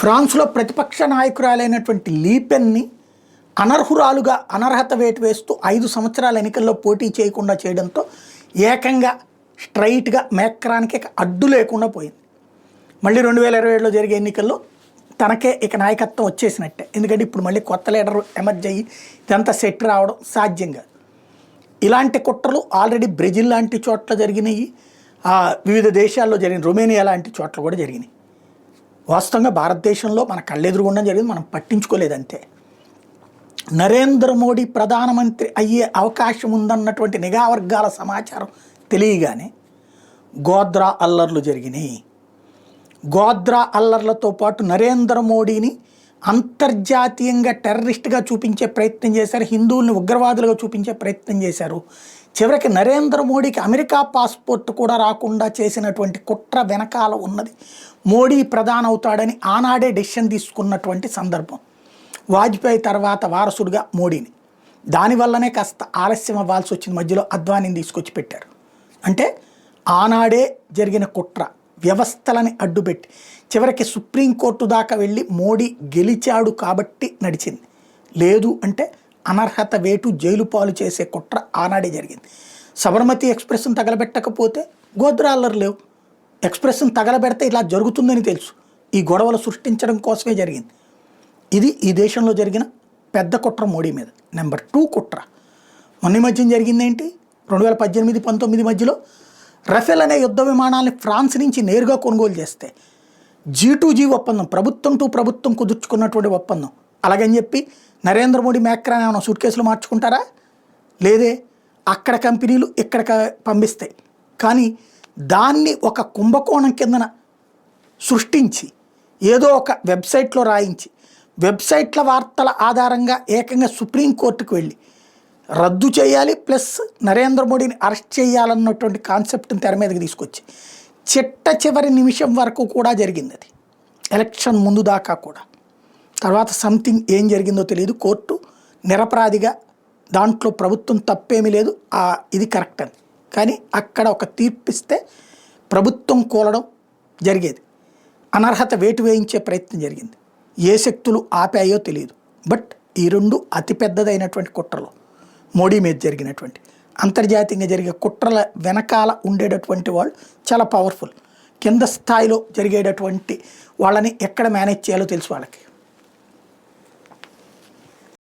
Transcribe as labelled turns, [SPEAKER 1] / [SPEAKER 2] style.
[SPEAKER 1] ఫ్రాన్స్లో ప్రతిపక్ష నాయకురాలైనటువంటి లీపెన్ని అనర్హురాలుగా అనర్హత వేటు వేస్తూ 5 సంవత్సరాల ఎన్నికల్లో పోటీ చేయకుండా చేయడంతో ఏకంగా స్ట్రైట్గా మేక్రాన్కి అడ్డు లేకుండా పోయింది. మళ్ళీ 2027లో జరిగే ఎన్నికల్లో తనకే ఇక నాయకత్వం వచ్చేసినట్టే. ఎందుకంటే ఇప్పుడు మళ్ళీ కొత్త లీడర్ ఎమర్జ్ అయ్యి ఇదంతా సెట్ రావడం సాధ్యం కాదు. ఇలాంటి కుట్రలు ఆల్రెడీ బ్రెజిల్ లాంటి చోట్ల జరిగినాయి, వివిధ దేశాల్లో జరిగిన రొమేనియా లాంటి చోట్ల కూడా జరిగినాయి. వాస్తవంగా భారతదేశంలో మన కళ్ళెదురుగుండా జరిగింది, మనం పట్టించుకోలేదు అంతే. నరేంద్ర మోడీ ప్రధానమంత్రి అయ్యే అవకాశం ఉందన్నటువంటి నిఘా వర్గాల సమాచారం తెలియగానే గోద్రా అల్లర్లు జరిగినాయి. గోద్రా అల్లర్లతో పాటు నరేంద్ర మోడీని అంతర్జాతీయంగా టెర్రరిస్ట్గా చూపించే ప్రయత్నం చేశారు, హిందువుల్ని ఉగ్రవాదులుగా చూపించే ప్రయత్నం చేశారు. చివరికి నరేంద్ర మోడీకి అమెరికా పాస్పోర్ట్ కూడా రాకుండా చేసినటువంటి కుట్ర వెనకాల ఉన్నది మోడీ ప్రధాని అవుతాడని ఆనాడే డెసిషన్ తీసుకున్నటువంటి సందర్భం. వాజ్పేయి తర్వాత వారసుడిగా మోడీని, దానివల్లనే కాస్త ఆలస్యం అవ్వాల్సి వచ్చింది. మధ్యలో అద్వానీని తీసుకొచ్చి పెట్టారు. అంటే ఆనాడే జరిగిన కుట్ర వ్యవస్థలని అడ్డుపెట్టి చివరికి సుప్రీంకోర్టు దాకా వెళ్ళి మోడీ గెలిచాడు కాబట్టి నడిచింది. లేదు అంటే అనర్హత వేటు జైలు పాలు చేసే కుట్ర ఆనాడే జరిగింది. సబర్మతి ఎక్స్ప్రెస్ను తగలబెట్టకపోతే గోద్రా అల్లర్లు లేవు. ఎక్స్ప్రెస్ను తగలబెడితే ఇలా జరుగుతుందని తెలుసు. ఈ గొడవలు సృష్టించడం కోసమే జరిగింది. ఇది ఈ దేశంలో జరిగిన పెద్ద కుట్ర మోడీ మీద. నెంబర్ 2 కుట్ర మొన్న మధ్యం జరిగింది ఏంటి? 2018-19 మధ్యలో రఫేల్ అనే యుద్ధ విమానాలని ఫ్రాన్స్ నుంచి నేరుగా కొనుగోలు చేస్తే G2G ఒప్పందం, ప్రభుత్వం టు ప్రభుత్వం కుదుర్చుకున్నటువంటి ఒప్పందం. అలాగని చెప్పి నరేంద్ర మోడీ మేక్రాన్ ఏమైనా సూట్ కేసులు మార్చుకుంటారా? లేదే. అక్కడ కంపెనీలు ఇక్కడ పంపిస్తాయి. కానీ దాన్ని ఒక కుంభకోణం కిందన సృష్టించి ఏదో ఒక వెబ్సైట్లో రాయించి వెబ్సైట్ల వార్తల ఆధారంగా ఏకంగా సుప్రీంకోర్టుకు వెళ్ళి రద్దు చేయాలి, ప్లస్ నరేంద్ర మోడీని అరెస్ట్ చేయాలన్నటువంటి కాన్సెప్ట్ని తెర మీదకి తీసుకొచ్చి చిట్ట చివరి నిమిషం వరకు కూడా జరిగింది. అది ఎలక్షన్ ముందు దాకా కూడా. తర్వాత సంథింగ్ ఏం జరిగిందో తెలియదు. కోర్టు నిరపరాధిగా దాంట్లో ప్రభుత్వం తప్పేమీ లేదు, ఇది కరెక్ట్ అని. కానీ అక్కడ ఒక తీర్పిస్తే ప్రభుత్వం కూలడం జరిగేది. అనర్హత వేటు వేయించే ప్రయత్నం జరిగింది. ఏ శక్తులు ఆపాయో తెలియదు. బట్ ఈ 2 అతిపెద్దదైనటువంటి కుట్రలు మోడీ మీద జరిగినటువంటి. అంతర్జాతీయంగా జరిగే కుట్రల వెనకాల ఉండేటటువంటి వాళ్ళు చాలా పవర్ఫుల్. కింద స్థాయిలో జరిగేటటువంటి వాళ్ళని ఎక్కడ మేనేజ్ చేయాలో తెలుసు వాళ్ళకి.